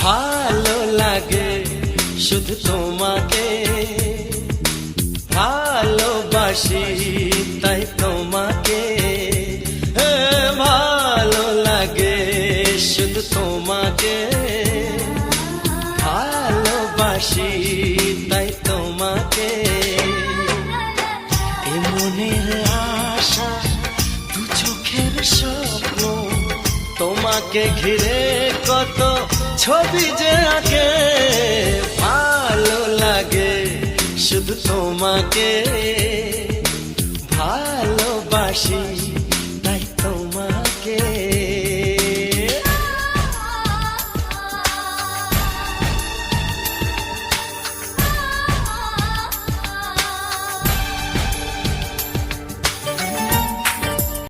ভালো লাগে শুধু তোমাকে, ভালোবাসি তাই তোমাকে। ভালো লাগে শুধু তোমাকে, ভালোবাসি তাই তোমাকে। এ মনের আশা দু চোখের স্বপ্ন, তোমাকে ঘিরে কত ছবি যে আঁকে। ভালো লাগে শুধু তোমাকে, ভালোবাসি